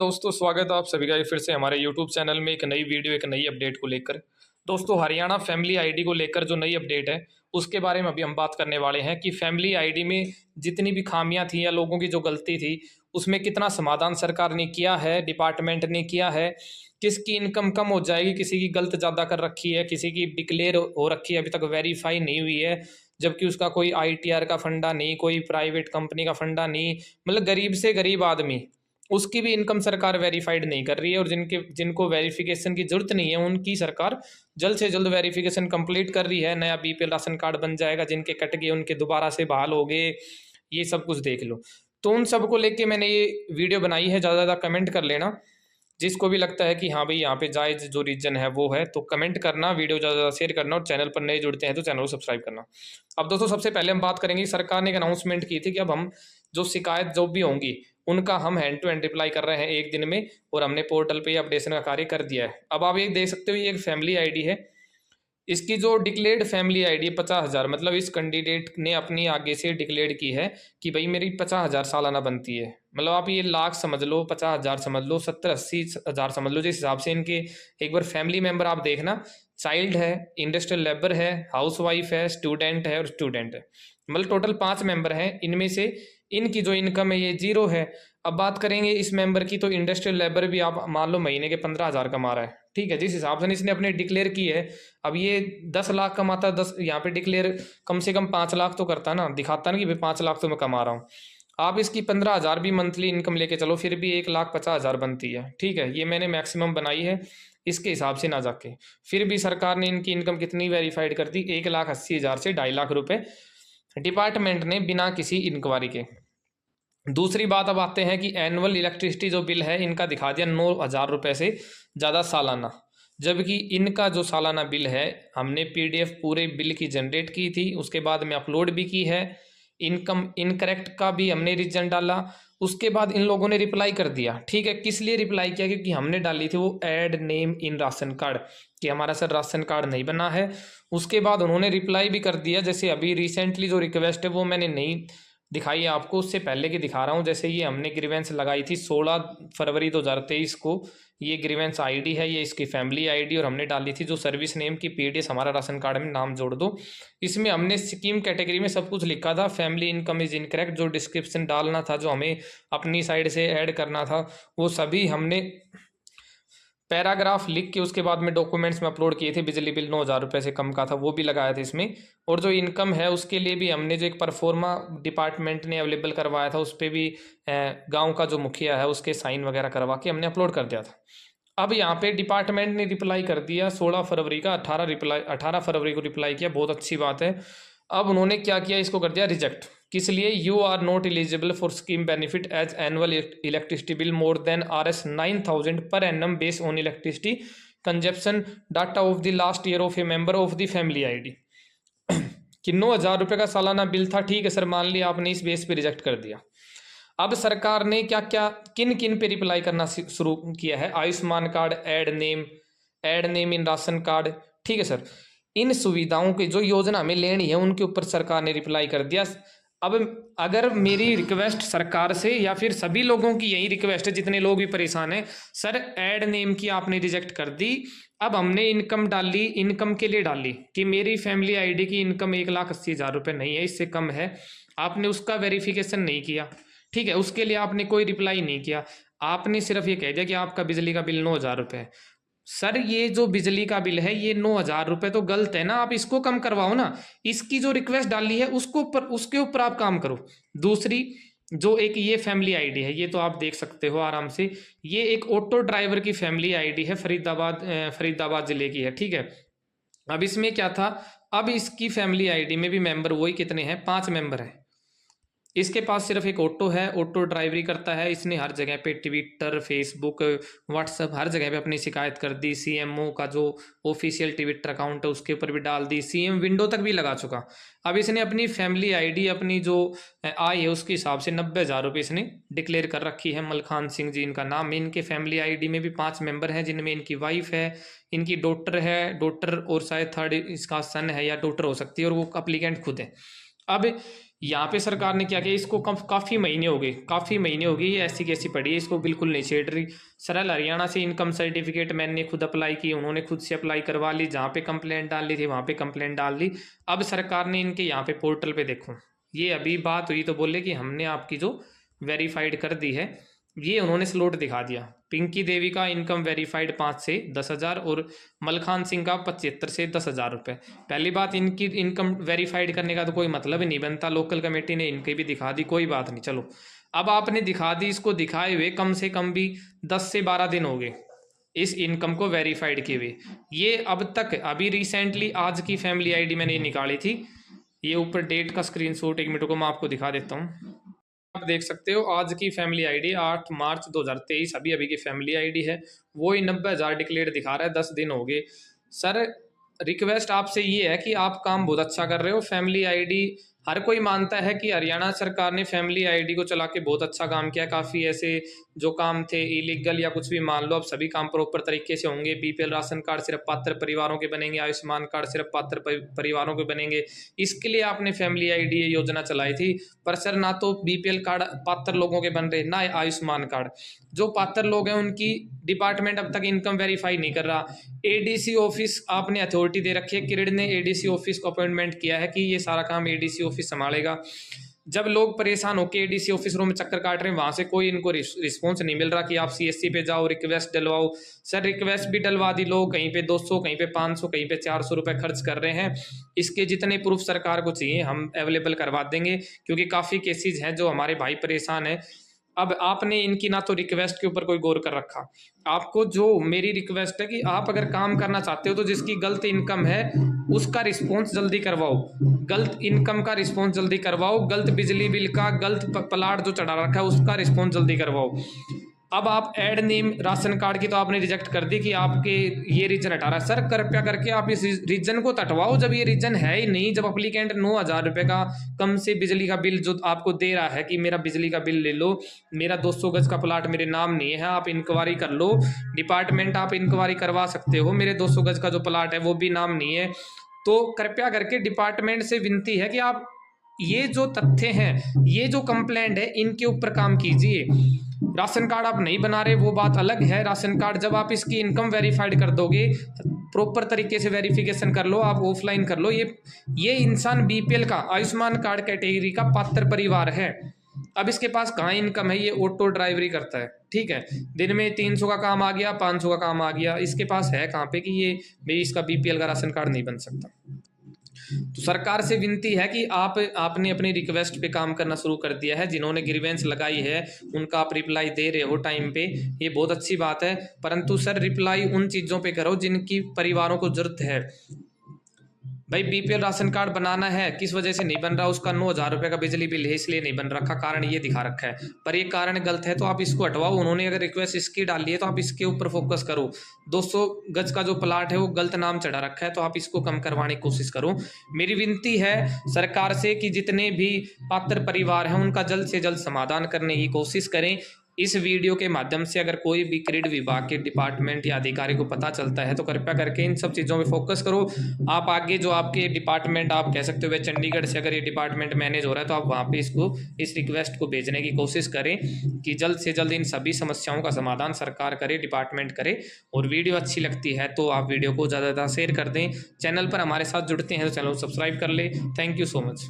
दोस्तों स्वागत है आप सभी का फिर से हमारे YouTube चैनल में एक नई वीडियो एक नई अपडेट को लेकर। दोस्तों हरियाणा फैमिली आईडी को लेकर जो नई अपडेट है उसके बारे में अभी हम बात करने वाले हैं कि फैमिली आईडी में जितनी भी खामियां थी या लोगों की जो गलती थी उसमें कितना समाधान सरकार ने किया है, डिपार्टमेंट ने किया है। किसकी इनकम कम हो जाएगी, किसी की गलत ज़्यादा कर रखी है, किसी की डिक्लेयर हो रखी है अभी तक वेरीफाई नहीं हुई है, जबकि उसका कोई ITR का फंडा नहीं, कोई प्राइवेट कंपनी का फंडा नहीं, मतलब गरीब से गरीब आदमी उसकी भी इनकम सरकार वेरीफाइड नहीं कर रही है। और जिनको वेरिफिकेशन की जरूरत नहीं है उनकी सरकार जल्द से जल्द वेरिफिकेशन कंप्लीट कर रही है। नया BPL राशन कार्ड बन जाएगा, जिनके कट गए उनके दोबारा से बहाल हो गए, ये सब कुछ देख लो। तो उन सबको लेके मैंने ये वीडियो बनाई है। ज़्यादा ज़्यादा कमेंट कर लेना, जिसको भी लगता है कि हाँ भाई यहाँ पे जायज़ जो रीजन है वो है तो कमेंट करना, वीडियो ज़्यादा ज़्यादा शेयर करना और चैनल पर नए जुड़ते हैं तो चैनल को सब्सक्राइब करना। अब दोस्तों सबसे पहले हम बात करेंगे, सरकार ने एक अनाउंसमेंट की थी कि अब हम जो शिकायत जो भी होंगी उनका हम हैंड टू हैंड रिप्लाई कर रहे हैं एक दिन में, और हमने पोर्टल पे अपडेशन का कार्य कर दिया है। अब आप ये देख सकते हो, ये एक फैमिली आईडी है। इसकी जो डिक्लेयर्ड फैमिली आईडी 50,000, मतलब इस कैंडिडेट ने अपनी आगे से डिक्लेयर की है कि भाई मेरी 50,000 सालाना बनती है। मतलब आप ये लाख समझ लो, 50,000 समझ लो, 70-80,000 समझ लो, जिस हिसाब से इनके एक बार फैमिली मेंबर आप देखना, चाइल्ड है, इंडस्ट्रियल लेबर है, हाउस वाइफ है, स्टूडेंट है और स्टूडेंट है। मतलब टोटल 5 मेंबर हैं। इनमें से इनकी जो इनकम है ये 0 है। अब बात करेंगे इस मेंबर की, तो इंडस्ट्रियल लेबर भी आप मान लो महीने के 15,000 कमा रहा है, ठीक है, जिस हिसाब से इसने अपने डिक्लेयर की है। अब ये 10 लाख कमाता, 10 यहाँ पे डिक्लेयर कम से कम 5 लाख तो करता ना, दिखाता ना कि भाई 5 लाख तो मैं कमा रहा हूँ। आप इसकी 15,000 भी मंथली इनकम लेके चलो, फिर भी 1,50,000 बनती है, ठीक है। ये मैंने मैक्सिमम बनाई है इसके हिसाब से ना जाके। फिर भी सरकार ने इनकी इनकम कितनी वेरीफाइड कर दी, 1,80,000 से 2.5 लाख रुपए डिपार्टमेंट ने बिना किसी इंक्वायरी के। दूसरी बात, अब आते हैं कि एनुअल इलेक्ट्रिसिटी जो बिल है इनका दिखा दिया 9,000 रुपये से ज़्यादा सालाना, जबकि इनका जो सालाना बिल है हमने PDF पूरे बिल की जनरेट की थी, उसके बाद में अपलोड भी की है। इनकम इनकरेक्ट का भी हमने रीजन डाला, उसके बाद इन लोगों ने रिप्लाई कर दिया, ठीक है। किस लिए रिप्लाई किया? क्योंकि हमने डाली थी वो add name in ration card कि हमारा सर राशन कार्ड नहीं बना है। उसके बाद उन्होंने रिप्लाई भी कर दिया। जैसे अभी रिसेंटली जो रिक्वेस्ट है वो मैंने नहीं दिखाई है आपको, उससे पहले की दिखा रहा हूँ। जैसे ये हमने ग्रीवेंस लगाई थी 16 फरवरी 2023 को, ये ग्रीवेंस आईडी है, ये इसकी फैमिली आईडी, और हमने डाली थी जो सर्विस नेम की PDS हमारा राशन कार्ड में नाम जोड़ दो। इसमें हमने स्कीम कैटेगरी में सब कुछ लिखा था, फैमिली इनकम इज इनकरेक्ट, जो डिस्क्रिप्शन डालना था, जो हमें अपनी साइड से ऐड करना था, वो सभी हमने पैराग्राफ लिख के उसके बाद में डॉक्यूमेंट्स में अपलोड किए थे। बिजली बिल 9,000 रुपये से कम का था वो भी लगाया था इसमें। और जो इनकम है उसके लिए भी हमने जो एक परफॉर्मा डिपार्टमेंट ने अवेलेबल करवाया था उस पर भी गांव का जो मुखिया है उसके साइन वगैरह करवा के हमने अपलोड कर दिया था। अब यहाँ पे डिपार्टमेंट ने रिप्लाई कर दिया 16 फरवरी का, 18 फरवरी को रिप्लाई किया, बहुत अच्छी बात है। अब उन्होंने क्या किया, इसको कर दिया रिजेक्ट। किस लिए? You are not eligible for scheme benefit as annual electricity bill more than RS 9,000 per annum base on electricity consumption data of the last year of a member of the family ID. कि 9,000 रुपये का सालाना bill था, ठीक है sir, मान लिया आपने, इस बेस पे रिजेक्ट कर दिया। अब सरकार ने क्या क्या किन किन पे रिप्लाई करना शुरू किया है? Ayushman card, add name in ration card, ठीक है सर। इन सुविधाओं की जो योजना हमें लेनी है उनके ऊपर सरकार ने रिप्लाई कर दिया। अब अगर मेरी रिक्वेस्ट सरकार से या फिर सभी लोगों की यही रिक्वेस्ट है, जितने लोग भी परेशान हैं, सर ऐड नेम की आपने रिजेक्ट कर दी। अब हमने इनकम डाली, इनकम के लिए डाली कि मेरी फैमिली आईडी की इनकम 1,80,000 रुपये नहीं है, इससे कम है। आपने उसका वेरिफिकेशन नहीं किया, ठीक है, उसके लिए आपने कोई रिप्लाई नहीं किया। आपने सिर्फ ये कह दिया कि आपका बिजली का बिल 9,000 रुपये है। सर ये जो बिजली का बिल है ये 9,000 रुपये तो गलत है ना, आप इसको कम करवाओ ना। इसकी जो रिक्वेस्ट डाली है उसके ऊपर आप काम करो। दूसरी जो एक ये फैमिली आईडी है, ये तो आप देख सकते हो आराम से, ये एक ऑटो ड्राइवर की फैमिली आईडी है, फरीदाबाद जिले की है, ठीक है। अब इसमें क्या था, अब इसकी फैमिली आईडी में भी मेंबर वही कितने हैं, 5 मेंबर हैं। इसके पास सिर्फ एक ऑटो है, ऑटो ड्राइवरी करता है। इसने हर जगह पे ट्विटर, फेसबुक, व्हाट्सएप हर जगह पे अपनी शिकायत कर दी। CMO का जो ऑफिशियल ट्विटर अकाउंट है उसके ऊपर भी डाल दी, CM विंडो तक भी लगा चुका। अब इसने अपनी फैमिली आईडी अपनी जो आय है उसके हिसाब से 90,000 रुपये इसने डिक्लेयर कर रखी है। मलखान सिंह जी इनका नाम है। इनके फैमिली आईडी में भी 5 मेंबर हैं, जिनमें इनकी वाइफ है, इनकी डॉटर है, डॉटर और शायद थर्ड इसका सन है या डॉटर हो सकती है, और वो अप्लीकेंट खुद है। अब यहाँ पे सरकार ने क्या किया, इसको काफ़ी महीने हो गए, काफ़ी महीने हो गए ये ऐसी कैसी पड़ी है, इसको बिल्कुल नहीं छेड़ रही। सरल हरियाणा से इनकम सर्टिफिकेट मैंने खुद अप्लाई की, उन्होंने खुद से अप्लाई करवा ली, जहाँ पे कंप्लेंट डालनी थी वहाँ पे कंप्लेंट डाल दी। अब सरकार ने इनके यहाँ पे पोर्टल पे देखो, ये अभी बात हुई तो बोले कि हमने आपकी जो वेरीफाइड कर दी है, ये उन्होंने स्लॉट दिखा दिया। पिंकी देवी का इनकम वेरीफाइड 5 से 10,000 और मलखान सिंह का 75 से 10,000 रुपये। पहली बात, इनकी इनकम वेरीफाइड करने का तो कोई मतलब ही नहीं बनता, लोकल कमेटी ने इनकी भी दिखा दी, कोई बात नहीं। चलो अब आपने दिखा दी, इसको दिखाए हुए कम से कम भी 10 से 12 दिन हो गए इस इनकम को वेरीफाइड किए हुए। ये अब तक, अभी रिसेंटली आज की फैमिली आईडी मैंने निकाली थी, ये ऊपर डेट का स्क्रीनशॉट, एक मिनट को मैं आपको दिखा देता हूँ। आप देख सकते हो आज की फैमिली आईडी 8 मार्च 2023 अभी अभी की फैमिली आईडी है, वो ही 90,000 डिक्लेयर दिखा रहा है, 10 दिन हो गए। सर रिक्वेस्ट आपसे ये है कि आप काम बहुत अच्छा कर रहे हो, फैमिली आईडी हर कोई मानता है कि हरियाणा सरकार ने फैमिली आईडी को चला के बहुत अच्छा काम किया। काफ़ी ऐसे जो काम थे इलीगल या कुछ भी मान लो, अब सभी काम प्रॉपर तरीके से होंगे। बीपीएल राशन कार्ड सिर्फ पात्र परिवारों के बनेंगे, आयुष्मान कार्ड सिर्फ पात्र परिवारों के बनेंगे, इसके लिए आपने फैमिली आईडी योजना चलाई थी। पर सर ना तो बीपीएल कार्ड पात्र लोगों के बन रहे, ना आयुष्मान कार्ड। जो पात्र लोग हैं उनकी डिपार्टमेंट अब तक इनकम वेरीफाई नहीं कर रहा। एडीसी ऑफिस आपने अथॉरिटी दे रखी है, किरण ने एडीसी ऑफिस को अपॉइंटमेंट किया है कि ये सारा काम एडीसी ऑफिस संभालेगा। जब लोग परेशान होकर एडीसी ऑफिसरों में चक्कर काट रहे हैं, वहां से कोई इनको रिस्पॉन्स नहीं मिल रहा कि आप सीएससी पे जाओ, रिक्वेस्ट डलवाओ। सर रिक्वेस्ट भी डलवा दी, लोग कहीं पे 200, कहीं पे 500, कहीं पे 400 रुपए खर्च कर रहे हैं। इसके जितने प्रूफ सरकार को चाहिए हम अवेलेबल करवा देंगे, क्योंकि काफ़ी केसेज हैं जो हमारे भाई परेशान हैं। अब आपने इनकी ना तो रिक्वेस्ट के ऊपर कोई गौर कर रखा। आपको जो मेरी रिक्वेस्ट है कि आप अगर काम करना चाहते हो तो जिसकी गलत इनकम है उसका रिस्पॉन्स जल्दी करवाओ, गलत इनकम का रिस्पॉन्स जल्दी करवाओ, गलत बिजली बिल का, गलत प्लाट जो चढ़ा रखा है उसका रिस्पॉन्स जल्दी करवाओ। अब आप ऐड नेम राशन कार्ड की तो आपने रिजेक्ट कर दी कि आपके ये रीजन हटा रहा है। सर कृपया करके आप इस रीजन को हटवाओ, जब ये रीजन है ही नहीं। जब अप्लीकेंट 9,000 रुपये का कम से बिजली का बिल जो आपको दे रहा है कि मेरा बिजली का बिल ले लो, मेरा 200 गज का प्लाट मेरे नाम नहीं है, आप इंक्वायरी कर लो, डिपार्टमेंट आप इंक्वायरी करवा सकते हो, मेरे 200 गज का जो प्लाट है वो भी नाम नहीं है। तो कृपया करके डिपार्टमेंट से विनती है कि आप ये जो तथ्य हैं, ये जो कंप्लेंट है, इनके ऊपर काम कीजिए। राशन कार्ड आप नहीं बना रहे वो बात अलग है। राशन कार्ड जब आप इसकी इनकम वेरीफाइड कर दोगे, प्रॉपर तरीके से वेरिफिकेशन कर लो, आप ऑफलाइन कर लो। ये इंसान बीपीएल का आयुष्मान कार्ड कैटेगरी का पात्र परिवार है। अब इसके पास कहाँ इनकम है, ये ऑटो ड्राइवरी करता है, ठीक है, दिन में 300 का काम आ गया, 500 का काम आ गया, इसके पास है कहाँ पे कि ये भाई इसका बीपीएल का राशन कार्ड नहीं बन सकता। तो सरकार से विनती है कि आपने अपनी रिक्वेस्ट पे काम करना शुरू कर दिया है। जिन्होंने ग्रीवेंस लगाई है उनका आप रिप्लाई दे रहे हो टाइम पे, ये बहुत अच्छी बात है। परंतु सर रिप्लाई उन चीज़ों पे करो जिनकी परिवारों को जरूरत है। भाई बीपीएल राशन कार्ड बनाना है, किस वजह से नहीं बन रहा, उसका 9,000 रुपये का बिजली बिल है इसलिए नहीं बन रखा, कारण ये दिखा रखा है, पर ये कारण गलत है तो आप इसको हटवाओ। उन्होंने अगर रिक्वेस्ट इसकी डाली है तो आप इसके ऊपर फोकस करो। 200 गज का जो प्लाट है वो गलत नाम चढ़ा रखा है तो आप इसको कम करवाने की कोशिश करो। मेरी विनती है सरकार से कि जितने भी पात्र परिवार हैं उनका जल्द से जल्द समाधान करने की कोशिश करें। इस वीडियो के माध्यम से अगर कोई भी क्रीड विभाग के डिपार्टमेंट या अधिकारी को पता चलता है तो कृपया करके इन सब चीज़ों पे फोकस करो। आप आगे जो आपके डिपार्टमेंट, आप कह सकते हो चंडीगढ़ से अगर ये डिपार्टमेंट मैनेज हो रहा है तो आप वहाँ पे इसको, इस रिक्वेस्ट को भेजने की कोशिश करें कि जल्द से जल्द इन सभी समस्याओं का समाधान सरकार करे, डिपार्टमेंट करे। और वीडियो अच्छी लगती है तो आप वीडियो को ज़्यादा ज़्यादा शेयर कर दें। चैनल पर हमारे साथ जुड़ते हैं तो चैनल को सब्सक्राइब कर ले। Thank you so much.